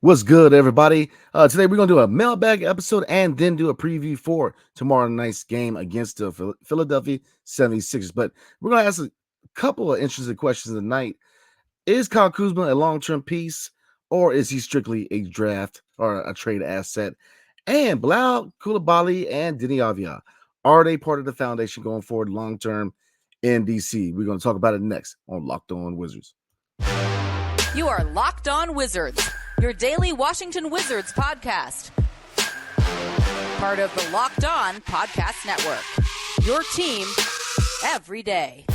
What's good, everybody? Today we're gonna do a mailbag episode and then do a preview for tomorrow night's game against the Philadelphia 76ers. But we're gonna ask a couple of interesting questions tonight. Is Kyle Kuzma a long-term piece, or is he strictly a draft or a trade asset? And Bilal Koulibaly and Deni Avia, are they part of the foundation going forward long-term in DC? We're gonna talk about it next on Locked On Wizards. You are Locked On Wizards, your daily Washington Wizards podcast. Part of the Locked On Podcast Network, your team every day.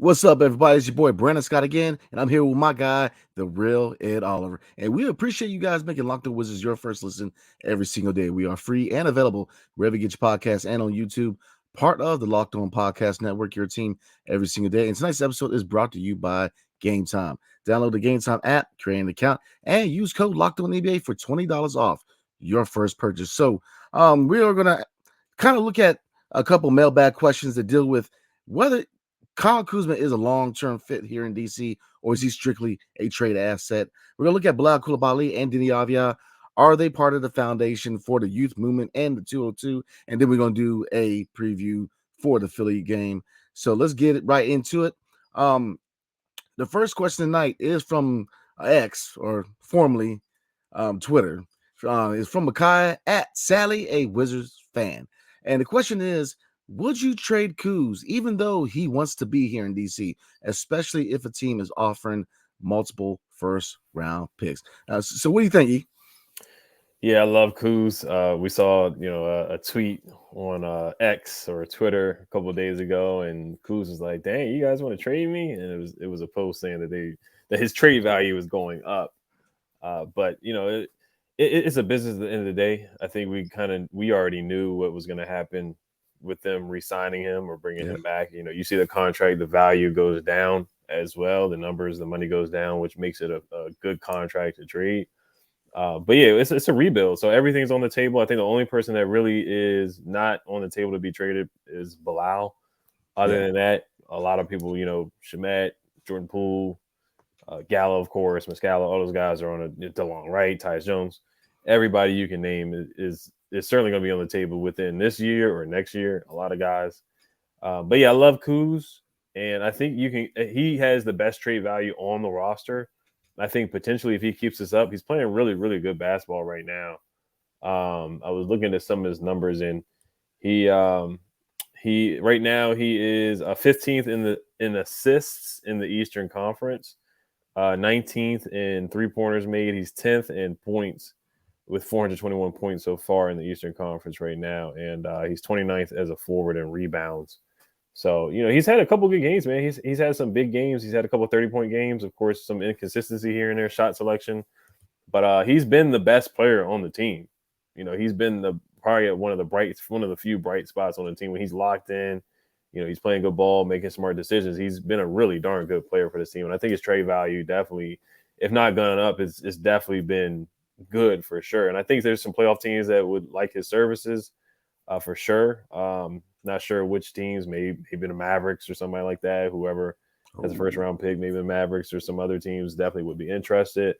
What's up, everybody? It's your boy Brandon Scott again, and I'm here with my guy, the real Ed Oliver. And we appreciate you guys making Locked On Wizards your first listen every single day. We are free and available wherever you get your podcasts and on YouTube, part of the Locked On Podcast Network, your team every single day. And tonight's episode is brought to you by Gametime. Download the Gametime app, create an account, and use code Locked On NBA for $20 off your first purchase. So we are going to kind of look at a couple mailbag questions that deal with whether Kyle Kuzma is a long-term fit here in DC, or is he strictly a trade asset? We're going to look at Bilal Koulibaly and Deni Avia. Are they part of the foundation for the youth movement and the 202? And then we're going to do a preview for the Philly game. So let's get it right into it. The first question tonight is from X, or formerly Twitter. It's from Makai at Sally, a Wizards fan. And the question is, would you trade Kuz even though he wants to be here in DC, especially if a team is offering multiple first-round picks? So what do you think, E? Yeah, I love Kuz. We saw, a tweet on X or Twitter a couple of days ago, and Kuz was like, "Dang, you guys want to trade me?" And it was a post saying that his trade value is going up. But it's a business at the end of the day. I think we already knew what was going to happen with them re-signing him or bringing him back. You see the contract, the value goes down as well. The money goes down, which makes it a good contract to trade. But yeah, it's a rebuild. So everything's on the table. I think the only person that really is not on the table to be traded is Bilal. Other than that, a lot of people, Shamet, Jordan Poole, Gallo, of course, Muscala, all those guys are on a DeLong, right? Tyus Jones. Everybody you can name is certainly going to be on the table within this year or next year. A lot of guys. But yeah, I love Kuz. And I think he has the best trade value on the roster. I think potentially if he keeps this up, he's playing really, really good basketball right now. I was looking at some of his numbers, and he right now he is 15th in assists in the Eastern Conference, 19th in 3-pointers made. He's 10th in points with 421 points so far in the Eastern Conference right now, and he's 29th as a forward in rebounds. So, he's had a couple good games, man. He's had some big games. He's had a couple 30-point games. Of course, some inconsistency here and there, shot selection. But he's been the best player on the team. He's been probably one of the few bright spots on the team when he's locked in. He's playing good ball, making smart decisions. He's been a really darn good player for this team. And I think his trade value definitely, if not gone up, it's definitely been good for sure. And I think there's some playoff teams that would like his services for sure. Not sure which teams, maybe the Mavericks or somebody like that. Whoever has a first-round pick, maybe the Mavericks or some other teams definitely would be interested.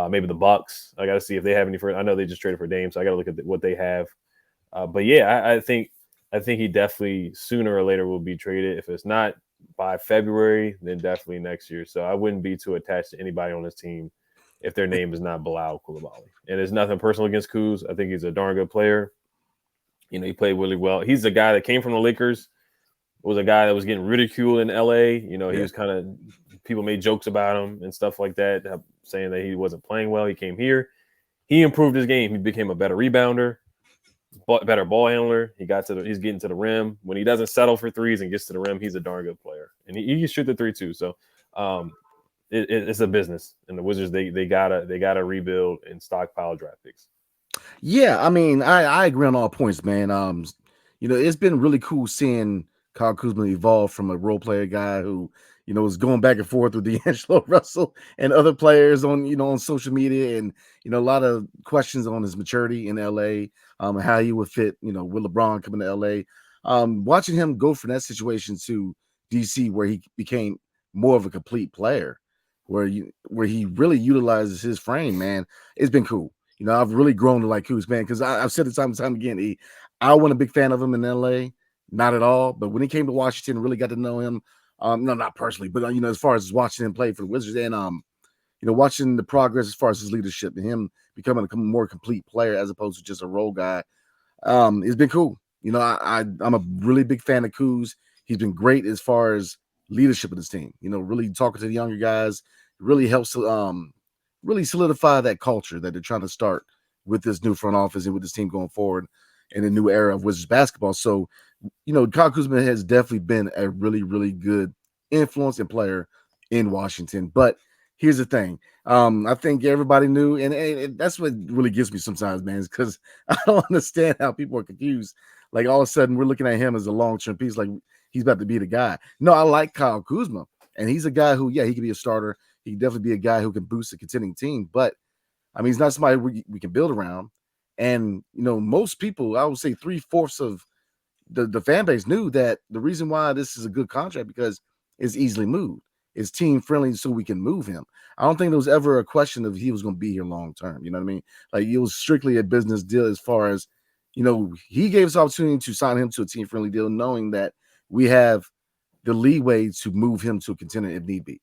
Maybe the Bucks. I got to see if they have any first. I know they just traded for Dame, so I got to look at what they have. But yeah, I think he definitely sooner or later will be traded. If it's not by February, then definitely next year. So I wouldn't be too attached to anybody on this team if their name is not Bilal Koulibaly. And there's nothing personal against Kuz. I think he's a darn good player. He played really well. He's a guy that came from the Lakers, was a guy that was getting ridiculed in LA. He was kind of, people made jokes about him and stuff like that, saying that he wasn't playing well. He came here. He improved his game. He became a better rebounder, better ball handler. He's getting to the rim. When he doesn't settle for threes and gets to the rim, he's a darn good player. And he can shoot the three too. So it's a business. And the Wizards, they gotta rebuild and stockpile draft picks. Yeah, I mean, I agree on all points, man. It's been really cool seeing Kyle Kuzma evolve from a role player guy who, was going back and forth with D'Angelo Russell and other players on social media, and a lot of questions on his maturity in LA, and how he would fit, with LeBron coming to LA. Watching him go from that situation to DC, where he became more of a complete player, where he really utilizes his frame, man, it's been cool. I've really grown to like Kuz, man, because I've said it time and time again. I wasn't a big fan of him in LA, not at all. But when he came to Washington, really got to know him. No, not personally, but as far as watching him play for the Wizards, and watching the progress as far as his leadership and him becoming a more complete player as opposed to just a role guy, it's been cool. I'm a really big fan of Kuz. He's been great as far as leadership of this team. Really talking to the younger guys really helps really solidify that culture that they're trying to start with this new front office and with this team going forward in a new era of Wizards basketball. So, Kyle Kuzma has definitely been a really, really good influence and player in Washington. But here's the thing. I think everybody knew, and that's what really gets me sometimes, man, is because I don't understand how people are confused. Like, all of a sudden, we're looking at him as a long-term piece, like he's about to be the guy. No, I like Kyle Kuzma, and he's a guy who, he can be a starter. He can definitely be a guy who can boost a contending team. But, I mean, he's not somebody we can build around. And, most people, I would say 3/4 of the fan base knew that the reason why this is a good contract because it's easily moved. It's team friendly, so we can move him. I don't think there was ever a question of he was going to be here long term. You know what I mean? Like, it was strictly a business deal as far as, he gave us opportunity to sign him to a team friendly deal, knowing that we have the leeway to move him to a contender if need be.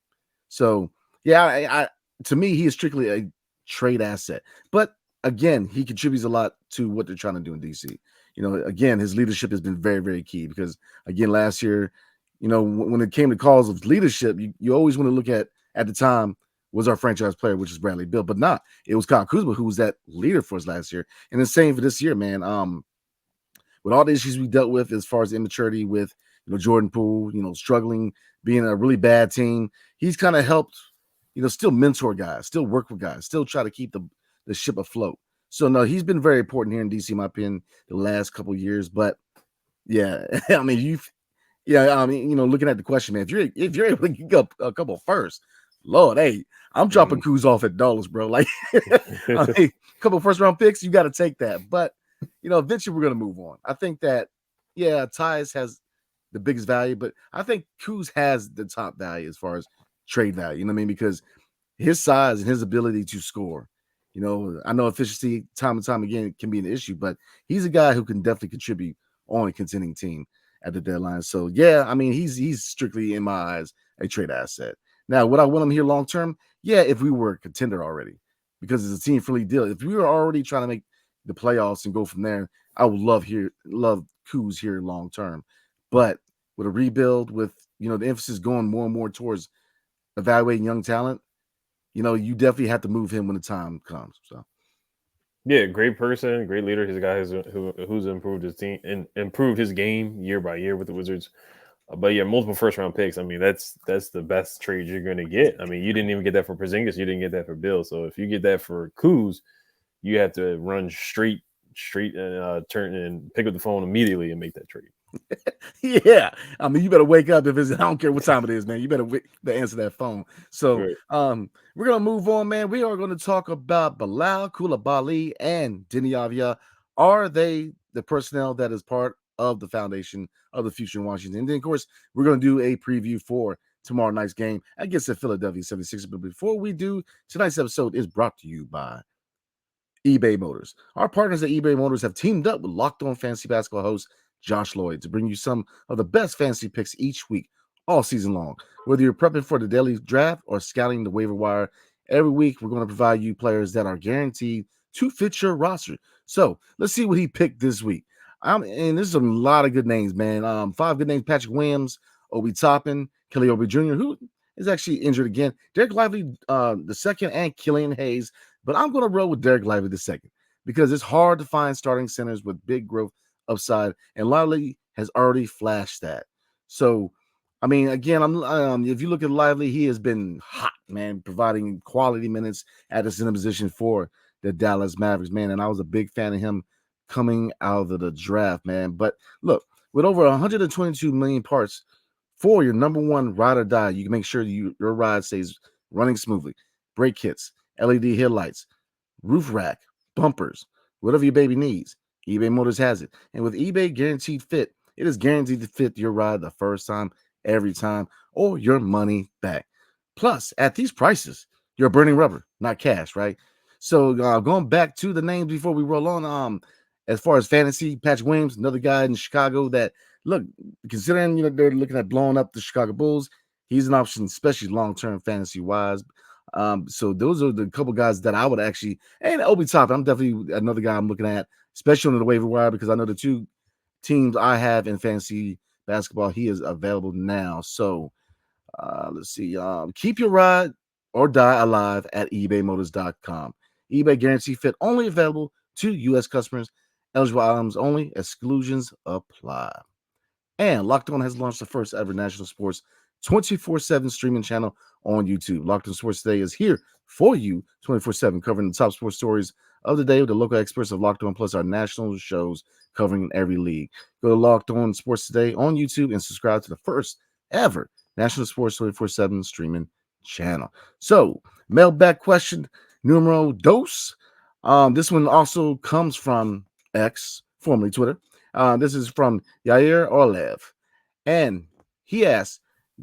So, I to me, he is strictly a trade asset. But again, he contributes a lot to what they're trying to do in DC. Again, his leadership has been very, very key because, again, last year, when it came to calls of leadership, you always want to look at the time, was our franchise player, which is Bradley Beal, but not. It was Kyle Kuzma who was that leader for us last year. And the same for this year, man. With all the issues we dealt with as far as immaturity with, Jordan Poole, struggling, being a really bad team, he's kind of helped, still mentor guys, still work with guys, still try to keep the ship afloat. So, no, he's been very important here in DC, in my opinion, the last couple of years. But, I mean, looking at the question, man, if you're able to get up a couple first, Lord, hey, I'm dropping Kuz off at dollars, bro. Like, a couple first-round picks, you got to take that. But, eventually we're going to move on. I think that, Tyus has the biggest value, but I think Kuz has the top value as far as trade value. You know what I mean? Because his size and his ability to score, I know efficiency time and time again can be an issue, but he's a guy who can definitely contribute on a contending team at the deadline. So, I mean, he's strictly, in my eyes, a trade asset. Now, would I want him here long term? Yeah, if we were a contender already, because it's a team friendly deal. If we were already trying to make the playoffs and go from there, I would love Kuz here long term. But with a rebuild, with the emphasis going more and more towards evaluating young talent, you definitely have to move him when the time comes. So, great person, great leader. He's a guy who's improved his team and improved his game year by year with the Wizards. But multiple first round picks. I mean, that's the best trade you're going to get. I mean, you didn't even get that for Porzingis. You didn't get that for Bill. So if you get that for Kuz, you have to run straight and turn and pick up the phone immediately and make that trade. I mean, you better wake up if it's. I don't care what time it is, man. You better answer that phone. So, right. We're gonna move on, man. We are going to talk about Bilal, Coulibaly, and Deni Avdija. Are they the personnel that is part of the foundation of the future in Washington? And then, of course, we're going to do a preview for tomorrow night's game against the Philadelphia 76ers. But before we do, tonight's episode is brought to you by eBay Motors. Our partners at eBay Motors have teamed up with Locked On Fantasy Basketball host Josh Lloyd to bring you some of the best fantasy picks each week, all season long. Whether you're prepping for the daily draft or scouting the waiver wire, every week we're going to provide you players that are guaranteed to fit your roster. So let's see what he picked this week. And there's a lot of good names, man. 5 good names: Patrick Williams, Obi Toppin, Kelly Oubre Jr., who is actually injured again, Derek Lively the second, and Killian Hayes. But I'm going to roll with Derek Lively the second because it's hard to find starting centers with big growth upside, and Lively has already flashed that. So, I mean, again, if you look at Lively, he has been hot, man, providing quality minutes at the center position for the Dallas Mavericks, man. And I was a big fan of him coming out of the draft, man. But look, with over 122 million parts For your number one ride or die, you can make sure your ride stays running smoothly. Brake kits, LED headlights, roof rack, bumpers, whatever your baby needs, eBay Motors has it. And with eBay Guaranteed Fit, it is guaranteed to fit your ride the first time, every time, or your money back. Plus, at these prices, you're burning rubber, not cash, right? So going back to the names before we roll on, as far as fantasy, Patrick Williams, another guy in Chicago that, look, considering they're looking at blowing up the Chicago Bulls, he's an option, especially long-term fantasy-wise. So those are the couple guys that I would actually, and Obi Toppin, I'm definitely another guy I'm looking at, especially on the waiver wire, because I know the two teams I have in fantasy basketball, he is available now. So let's see. Keep your ride or die alive at ebaymotors.com. eBay Guarantee Fit only available to U.S. customers. Eligible items only. Exclusions apply. And Locked On has launched the first ever national sports 24/7 streaming channel on YouTube. Locked On Sports Today is here for you 24/7, covering the top sports stories of the day with the local experts of Locked On, plus our national shows covering every league. Go to Locked On Sports Today on YouTube and subscribe to the first ever national sports 24/7 streaming channel. So, mailbag question numero dos. This one also comes from X, formerly Twitter. This is from Yair Orlev. And he asks,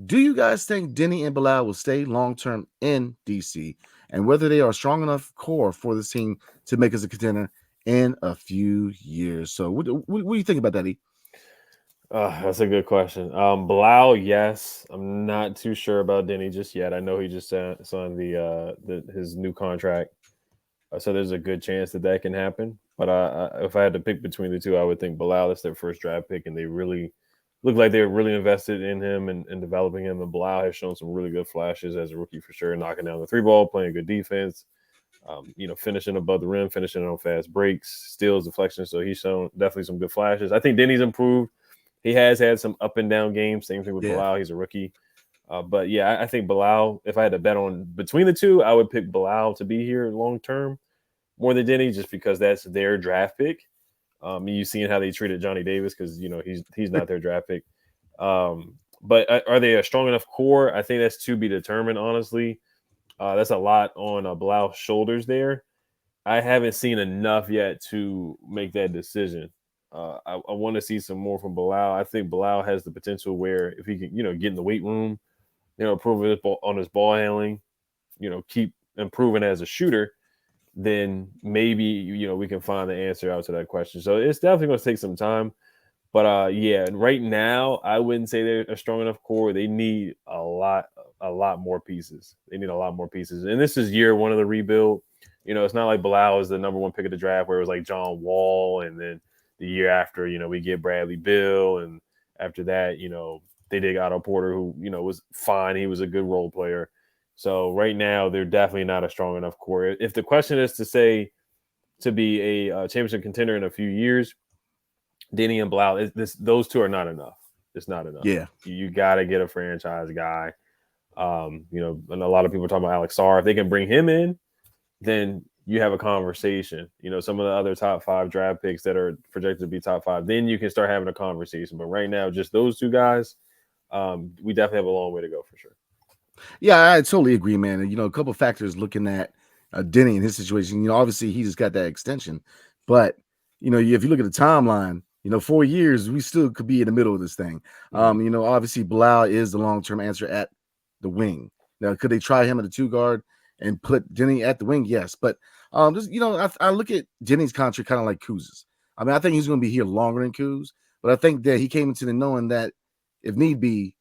do you guys think Deni and Bilal will stay long-term in DC, and whether they are a strong enough core for this team to make us a contender in a few years? So what do you think about that, E? That's a good question. Bilal, yes. I'm not too sure about Deni just yet. I know he just signed his new contract. So there's a good chance that can happen. But if I had to pick between the two, I would think Bilal. That's their first draft pick, and they really look like they're really invested in him and developing him. And Bilal has shown some really good flashes as a rookie for sure, knocking down the three ball, playing good defense, finishing above the rim, finishing on fast breaks, steals, deflections. So he's shown definitely some good flashes. I think Deni's improved. He has had some up and down games. Same thing with Bilal. He's a rookie. But yeah, I think Bilal, if I had to bet on between the two, I would pick Bilal to be here long term more than Deni, just because that's their draft pick. You've seen how they treated Johnny Davis because he's not their draft pick. But are they a strong enough core? I think that's to be determined. Honestly, that's a lot on Bilal's shoulders there. I haven't seen enough yet to make that decision. I want to see some more from Bilal. I think Bilal has the potential where if he can, get in the weight room, improve on his ball handling, keep improving as a shooter, then maybe, we can find the answer out to that question. So it's definitely going to take some time. But yeah, right now, I wouldn't say they're a strong enough core. They need a lot more pieces. They need a lot more pieces. And this is year one of the rebuild. It's not like Bilal was the number one pick of the draft where it was like John Wall. And then the year after, we get Bradley Beal. And after that, they did Otto Porter, who, was fine. He was a good role player. So right now, they're definitely not a strong enough core. If the question is to be a championship contender in a few years, Deni and Bilal, those two are not enough. It's not enough. Yeah. You got to get a franchise guy. And a lot of people are talking about Alex Sarr. If they can bring him in, then you have a conversation. Some of the other top 5 draft picks that are projected to be top 5, then you can start having a conversation. But right now, just those two guys, we definitely have a long way to go for sure. Yeah, I totally agree, man. And, a couple of factors looking at Deni in his situation, obviously he just got that extension. But, if you look at the timeline, 4 years, we still could be in the middle of this thing. Obviously Bilal is the long-term answer at the wing. Now, could they try him at the 2 guard and put Deni at the wing? Yes. But, I look at Deni's contract kind of like Kuz's. I mean, I think he's going to be here longer than Kuz, but I think that he came into the knowing that if need be,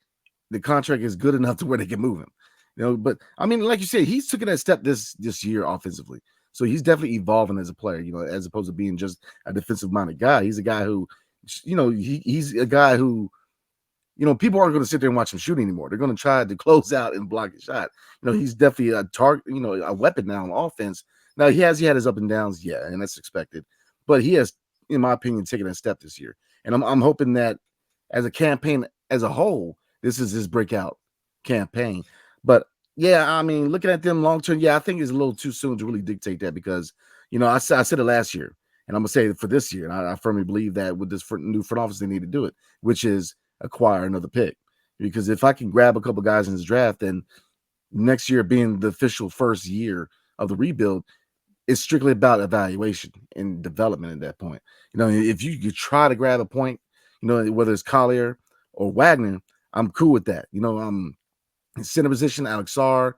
the contract is good enough to where they can move him. But I mean, like you said, he's taking that step this year offensively. So he's definitely evolving as a player, as opposed to being just a defensive-minded guy. He's a guy who, he's a guy who, people aren't going to sit there and watch him shoot anymore. They're going to try to close out and block a shot. He's definitely a target, a weapon now on offense. Now, he had his up and downs, yeah, and that's expected. But he has, in my opinion, taken a step this year. And I'm hoping that as a campaign as a whole, this is his breakout campaign. But yeah, I mean, looking at them long term, yeah, I think it's a little too soon to really dictate that because, I said it last year, and I'm gonna say it for this year. And I firmly believe that with this new front office, they need to do it, which is acquire another pick. because if I can grab a couple guys in this draft, then next year being the official first year of the rebuild, it's strictly about evaluation and development at that point. If you could try to grab a point, whether it's Collier or Wagner, I'm cool with that. Center position, Alex Sarr,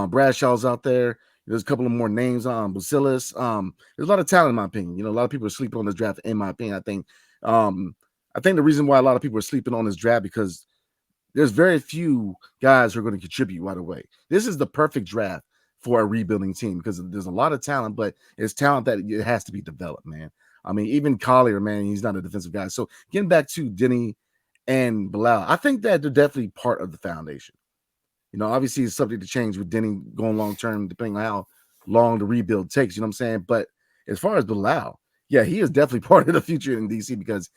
Bradshaw's out there. There's a couple of more names on Basilis. There's a lot of talent in my opinion. A lot of people are sleeping on this draft. In my opinion, I think the reason why a lot of people are sleeping on this draft because there's very few guys who are going to contribute right away. This is the perfect draft for a rebuilding team because there's a lot of talent, but it's talent that it has to be developed, man. I mean, even Collier, man, he's not a defensive guy. So getting back to Deni and Bilal, I think that they're definitely part of the foundation. Obviously it's subject to change with Deni going long term, depending on how long the rebuild takes. You know what I'm saying? But as far as Bilal, yeah, he is definitely part of the future in DC because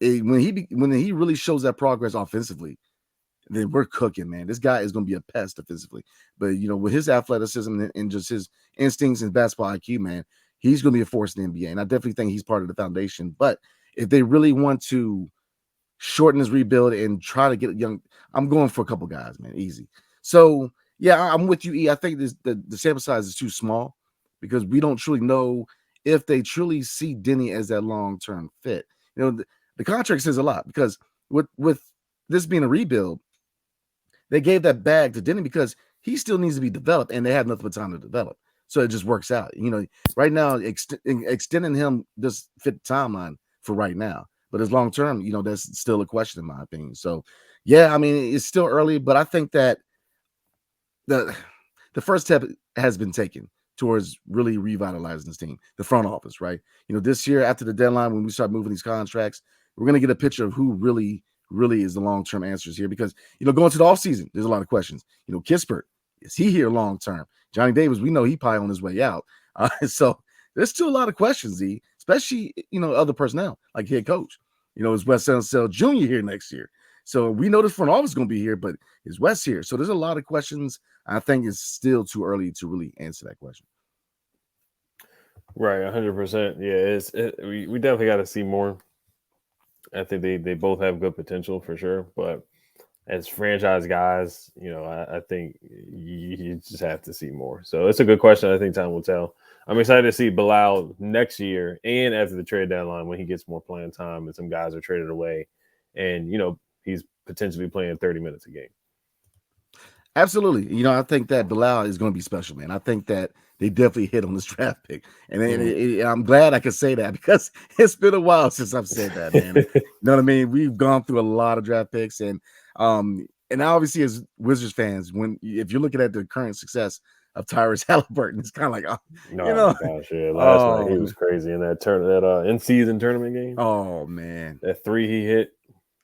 when he really shows that progress offensively, then we're cooking, man. This guy is going to be a pest defensively. But, with his athleticism and just his instincts and basketball IQ, man, he's going to be a force in the NBA. And I definitely think he's part of the foundation. But if they really want to shorten this rebuild and try to get young, I'm going for a couple guys, man, easy. So, yeah, I'm with you, E. I think the sample size is too small because we don't truly know if they truly see Deni as that long-term fit. The contract says a lot because with this being a rebuild, they gave that bag to Deni because he still needs to be developed, and they have nothing but time to develop. So it just works out. Right now, extending him just fit the timeline for right now. But as long term, that's still a question in my opinion. So, yeah, I mean, it's still early, but I think that the first step has been taken towards really revitalizing this team, the front office, right? This year after the deadline, when we start moving these contracts, we're going to get a picture of who really is the long-term answers here because, going to the offseason, there's a lot of questions. Kispert, is he here long-term? Johnny Davis, we know he probably on his way out. So there's still a lot of questions, Z, especially, other personnel like head coach. Is Wes Unseld Jr. here next year? So we know the front office is going to be here, but is Wes here? So there's a lot of questions. I think it's still too early to really answer that question. Right, 100%. Yeah, we definitely got to see more. I think they both have good potential for sure, but as franchise guys, I think you just have to see more. So it's a good question. I think time will tell. I'm excited to see Bilal next year and after the trade deadline when he gets more playing time and some guys are traded away, and he's potentially playing 30 minutes a game. Absolutely. I think that Bilal is going to be special, man. I think that they definitely hit on this draft pick. And I'm glad I could say that because it's been a while since I've said that, man. You know what I mean? We've gone through a lot of draft picks. And obviously as Wizards fans, if you're looking at the current success of Tyrese Halliburton, it's kind of like, gosh, yeah. Last night he was crazy in that in-season tournament game. Oh, man. That three he hit.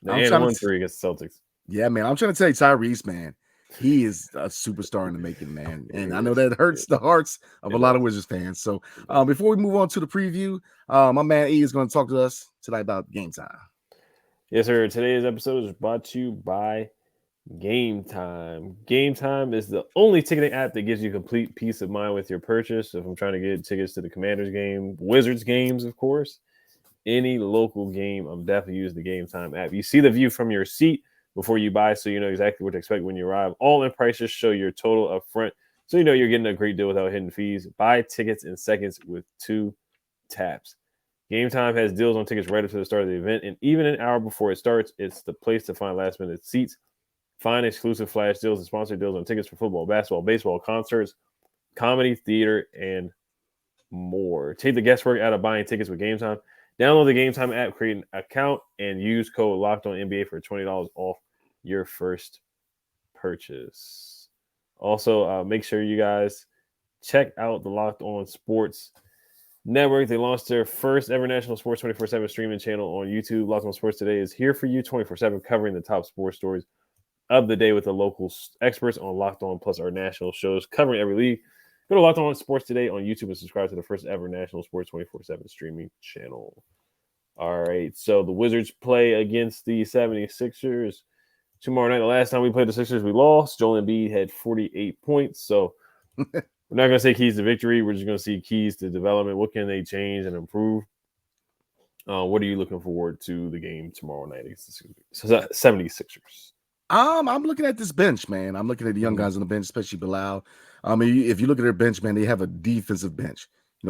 And one three against the Celtics. Yeah, man. I'm trying to tell you, Tyrese, man. He is a superstar in the making, man. And I know that hurts the hearts of a lot of Wizards fans. So before we move on to the preview, my man E is going to talk to us tonight about Gametime. Yes, sir. Today's episode is brought to you by Gametime. Gametime is the only ticketing app that gives you complete peace of mind with your purchase. If I'm trying to get tickets to the Commanders game, Wizards games, of course, any local game, I'm definitely using the Gametime app. You see the view from your seat before you buy, so you know exactly what to expect when you arrive. All-in prices show your total up front, so you know you're getting a great deal without hidden fees. Buy tickets in seconds with 2 taps. Gametime has deals on tickets right up to the start of the event, and even an hour before it starts, it's the place to find last-minute seats. Find exclusive flash deals and sponsored deals on tickets for football, basketball, baseball, concerts, comedy, theater, and more. Take the guesswork out of buying tickets with Gametime. Download the Gametime app, create an account, and use code LOCKEDONNBA for $20 off your first purchase. Also, make sure you guys check out the Locked On Sports Network. They launched their first ever national sports 24/7 streaming channel on YouTube. Locked On Sports Today is here for you 24/7, covering the top sports stories of the day with the local experts on Locked On, plus our national shows covering every league. Go to Locked On Sports Today on YouTube and subscribe to the first ever national sports 24/7 streaming channel. All right, so the Wizards play against the 76ers tomorrow night. The last time we played the Sixers, we lost. Joel Embiid had 48 points. So we're not going to say keys to victory. We're just going to see keys to development. What can they change and improve? What are you looking forward to the game tomorrow night against the 76ers? I'm looking at this bench, man. I'm looking at the young guys on the bench, especially Bilal. If you look at their bench, man, they have a defensive bench.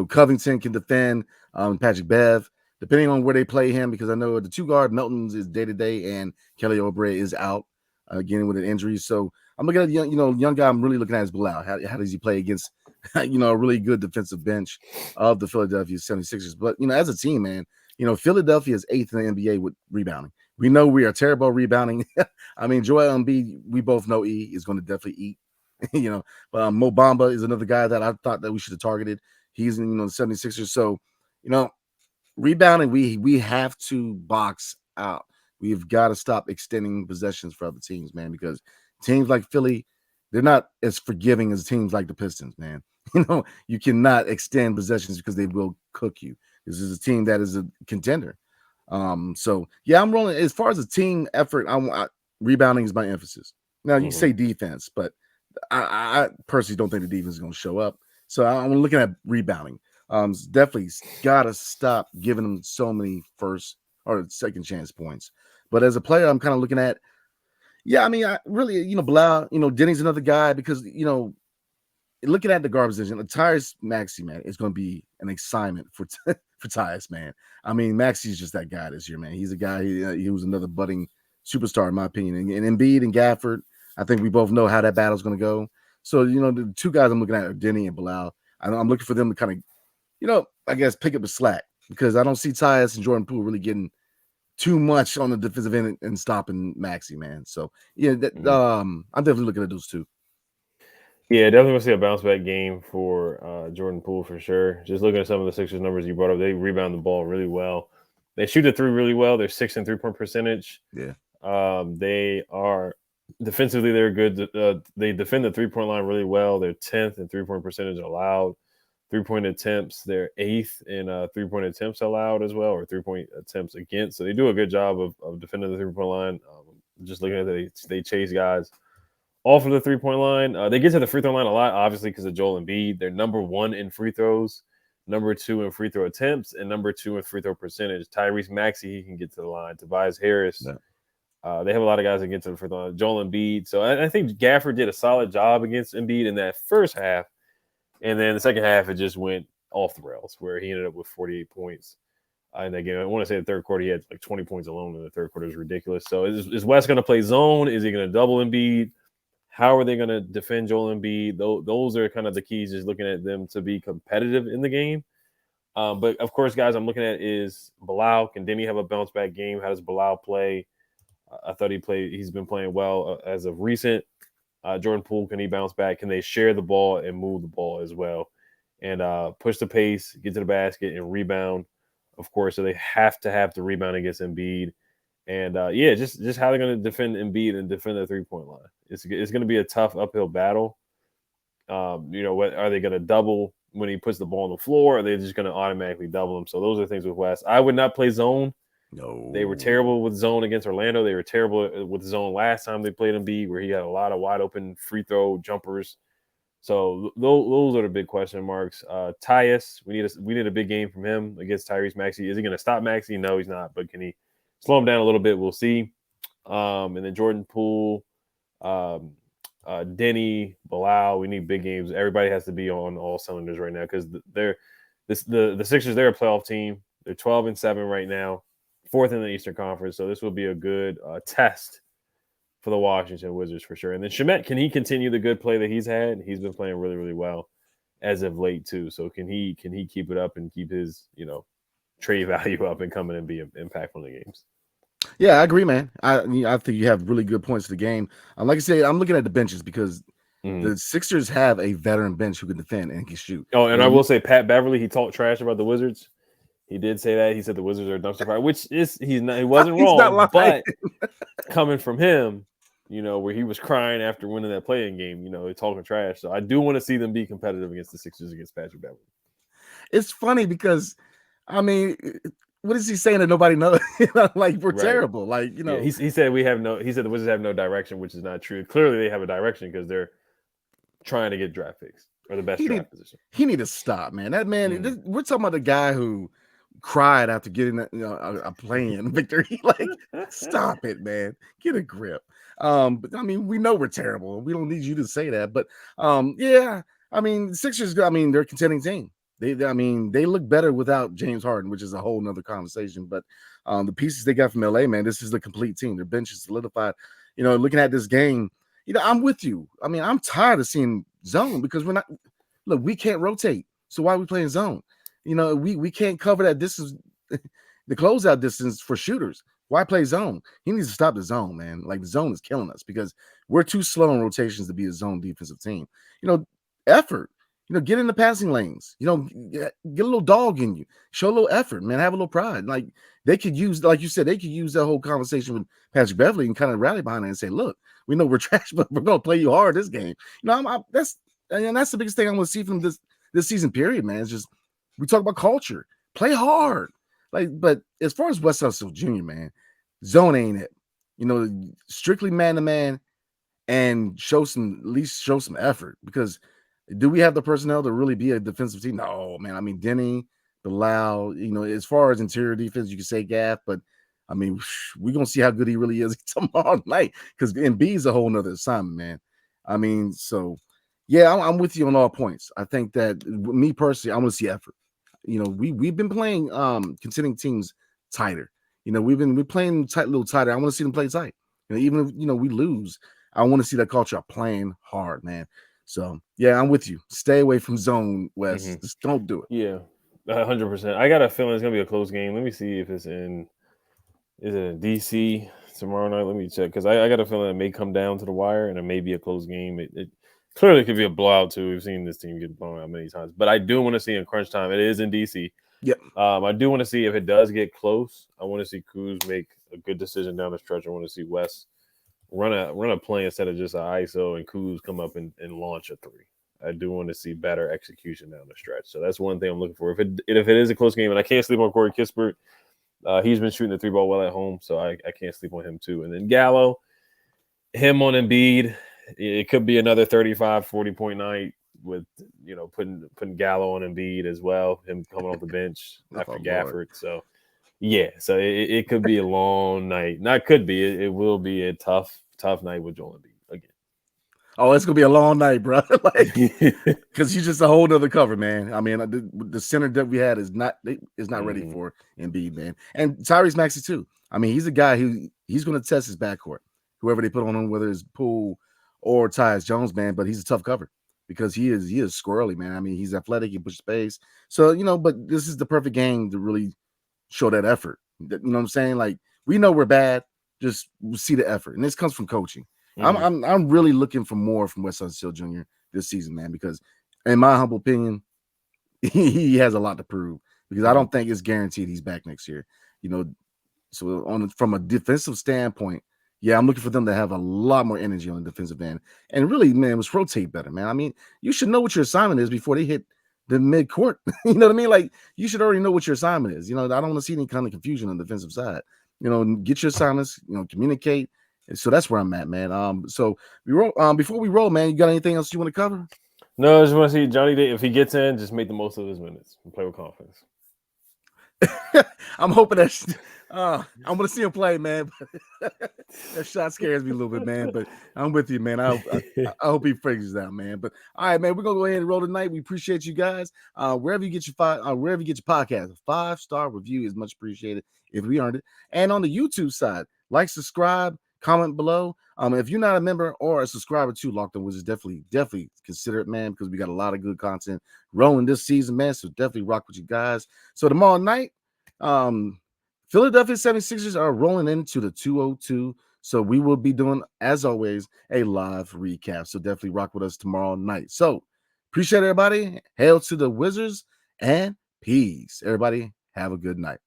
Covington can defend. Patrick Bev, depending on where they play him, because I know the 2 guard Melton's is day to day, and Kelly Oubre is out again with an injury. So I'm looking at young guy. I'm really looking at is Bilal. How does he play against a really good defensive bench of the Philadelphia 76ers? But as a team, man, Philadelphia is 8th in the NBA with rebounding. We know we are terrible rebounding. I mean, Joel Embiid, we both know he is going to definitely eat. But Mo Bamba is another guy that I thought that we should have targeted. He's in the 76ers. So, rebounding, we have to box out. We've got to stop extending possessions for other teams, man, because teams like Philly, they're not as forgiving as teams like the Pistons, man. You cannot extend possessions because they will cook you. This is a team that is a contender. So yeah, I'm rolling as far as a team effort. Rebounding is my emphasis. Now you say defense, but I personally don't think the defense is going to show up. So I'm looking at rebounding. Definitely got to stop giving them so many first or second chance points. But as a player, I'm kind of looking at, I really, Bilal, Deni's another guy because, looking at the guard position, Tyrese Maxey, man, is going to be an assignment for Tyus, man. I mean, Maxey's just that guy this year, man. He's a guy, he was another budding superstar, in my opinion. And Embiid and Gafford, I think we both know how that battle's going to go. So, the 2 guys I'm looking at are Deni and Bilal. I'm looking for them to kind of, I guess, pick up the slack because I don't see Tyus and Jordan Poole really getting too much on the defensive end and stopping Maxey, man. So, I'm definitely looking at those 2. Yeah, definitely going to see a bounce back game for Jordan Poole for sure. Just looking at some of the Sixers numbers you brought up, they rebound the ball really well. They shoot the 3 really well. They're 6th in 3-point percentage. Yeah. They are defensively, they're good. They defend the 3-point line really well. They're 10th in 3-point percentage allowed. 3-point attempts, they're 8th in 3-point attempts allowed as well, or 3-point attempts against. So they do a good job of defending the 3-point line. Just looking at it, they chase guys off of the 3-point line. They get to the free throw line a lot, obviously, because of Joel Embiid. They're number 1 in free throws, number 2 in free throw attempts, and number 2 in free throw percentage. Tyrese Maxey, he can get to the line. Tobias Harris. Yeah. They have a lot of guys that get to the free throw line. Joel Embiid. So I think Gafford did a solid job against Embiid in that first half. And then the second half, it just went off the rails where he ended up with 48 points in that game. I want to say the third quarter, he had like 20 points alone in the third quarter. Is ridiculous. So is West going to play zone? Is he going to double Embiid? How are they going to defend Joel Embiid? Those are kind of the keys, just looking at them to be competitive in the game. But, of course, guys, I'm looking at is Bilal. Can Deni have a bounce-back game? How does Bilal play? I thought he's been playing well as of recent. Jordan Poole, can he bounce back? Can they share the ball and move the ball as well? And push the pace, get to the basket, and rebound, of course. So they have to have the rebound against Embiid. And, just how they're going to defend Embiid and defend the 3-point line. It's going to be a tough uphill battle. What are they going to double when he puts the ball on the floor? Or are they just going to automatically double him? So those are things with West. I would not play zone. No. They were terrible with zone against Orlando. They were terrible with zone last time they played Embiid, where he had a lot of wide open free throw jumpers. So those are the big question marks. Tyus, we need a big game from him against Tyrese Maxey. Is he going to stop Maxey? No, he's not. But can he slow him down a little bit? We'll see. And then Jordan Poole, Deni, Bilal, we need big games. Everybody has to be on all cylinders right now because the Sixers, they're a playoff team. They're 12-7 right now, 4th in the Eastern Conference. So this will be a good test for the Washington Wizards for sure. And then Shamet, can he continue the good play that he's had? He's been playing really, really well as of late too. So can he keep it up and keep his trade value up and come in and be impactful in the games? Yeah, I agree, man. I think you have really good points to the game. Like I said, I'm looking at the benches because the Sixers have a veteran bench who can defend and can shoot. Oh, and I will say Pat Beverly, he talked trash about the Wizards. He did say that. He said the Wizards are a dumpster fire, which is he wasn't wrong. But coming from him, where he was crying after winning that playing game, talking trash. So I do want to see them be competitive against the Sixers against Patrick Beverly. It's funny because, I mean, what is he saying that nobody knows? Like we're terrible. Like Yeah, he said He said the Wizards have no direction, which is not true. Clearly, they have a direction because they're trying to get draft picks or the best draft position. He need to stop, man. That man. We're talking about the guy who cried after getting a play-in victory. Like, stop it, man. Get a grip. But I mean, we know we're terrible. We don't need you to say that. But yeah, I mean, Sixers, I mean, they're a contending team. They look better without James Harden, which is a whole nother conversation. But the pieces they got from LA, man, this is the complete team. Their bench is solidified. Looking at this game, I'm with you. I mean, I'm tired of seeing zone because we can't rotate. So why are we playing zone? We can't cover that distance, the closeout distance for shooters. Why play zone? He needs to stop the zone, man. Like, the zone is killing us because we're too slow in rotations to be a zone defensive team. Effort. Get in the passing lanes. Get a little dog in you. Show a little effort, man. Have a little pride. Like, they could use, like you said, they could use that whole conversation with Patrick Beverly and kind of rally behind it and say, look, we know we're trash, but we're going to play you hard this game. That's the biggest thing I'm going to see from this season period, man. It's just, we talk about culture. Play hard. But as far as Wes Unseld Jr., man, zone ain't it. Strictly man-to-man and at least show some effort, because do we have the personnel to really be a defensive team? No, man. I mean, Deni, Bilal, as far as interior defense, you can say Gaff, but I mean, we're going to see how good he really is tomorrow night, because Embiid's a whole nother assignment, man. I mean, so, yeah, I'm with you on all points. I think that, me personally, I want to see effort. We've been playing contending teams tighter. We're playing a little tighter. I want to see them play tight. Even if we lose, I want to see that culture of playing hard, man. So yeah, I'm with you. Stay away from zone, Wes. Mm-hmm. Just don't do it. Yeah, 100%. I got a feeling it's gonna be a close game. Let me see if is it in DC tomorrow night? Let me check, because I got a feeling it may come down to the wire and it may be a close game. It clearly could be a blowout too. We've seen this team get blown out many times, but I do want to see in crunch time. It is in DC. Yep. I do want to see if it does get close. I want to see Kuz make a good decision down the stretch. I want to see Wes run a play instead of just an ISO and Kuz come up and launch a three. I do want to see better execution down the stretch. So that's one thing I'm looking for. If it is a close game, and I can't sleep on Corey Kispert. He's been shooting the three ball well at home, so I can't sleep on him too. And then Gallo, him on Embiid, it could be another 35-40 point night with putting Gallo on Embiid as well. Him coming off the bench after Gafford. Lord. So yeah, so it could be a long night. Not could be. It will be a tough night with Joel Embiid again. Oh, it's gonna be a long night, bro. Because he's just a whole nother cover, man. I mean, the center that we had is not ready for Embiid, man. And Tyrese Maxey too. I mean, he's a guy he's going to test his backcourt, whoever they put on him, whether it's Poole or Tyus Jones, man. But he's a tough cover because he is squirrely, man. I mean, he's athletic, he pushes space. So but this is the perfect game to really show that effort. You know what I'm saying? Like, we know we're bad, just see the effort, and this comes from coaching. I'm really looking for more from Wes Unseld Jr. this season, man, because in my humble opinion, he has a lot to prove, because I don't think it's guaranteed he's back next year. So from a defensive standpoint, yeah, I'm looking for them to have a lot more energy on the defensive end, and really, man, let's rotate better, man. I mean, you should know what your assignment is before they hit the mid-court. You know what I mean? Like, you should already know what your assignment is. I don't want to see any kind of confusion on the defensive side. Get your assignments, communicate. So that's where I'm at, man. So we roll. Before we roll, man, you got anything else you want to cover? No, I just want to see Johnny Day. If he gets in, just make the most of his minutes and play with confidence. I'm hoping that I'm going to see him play, man. That shot scares me a little bit, man. But I'm with you, man. I hope he figures it out, man. But all right, man, we're gonna go ahead and roll tonight. We appreciate you guys. Wherever you get your podcast, a 5-star review is much appreciated if we earned it. And on the YouTube side, like, subscribe, comment below. If you're not a member or a subscriber to Locked On Wizards, definitely consider it, man, because we got a lot of good content rolling this season, man. So definitely rock with you guys. So tomorrow night, Philadelphia 76ers are rolling into the 202. So we will be doing, as always, a live recap. So definitely rock with us tomorrow night. So appreciate everybody. Hail to the Wizards and peace. Everybody have a good night.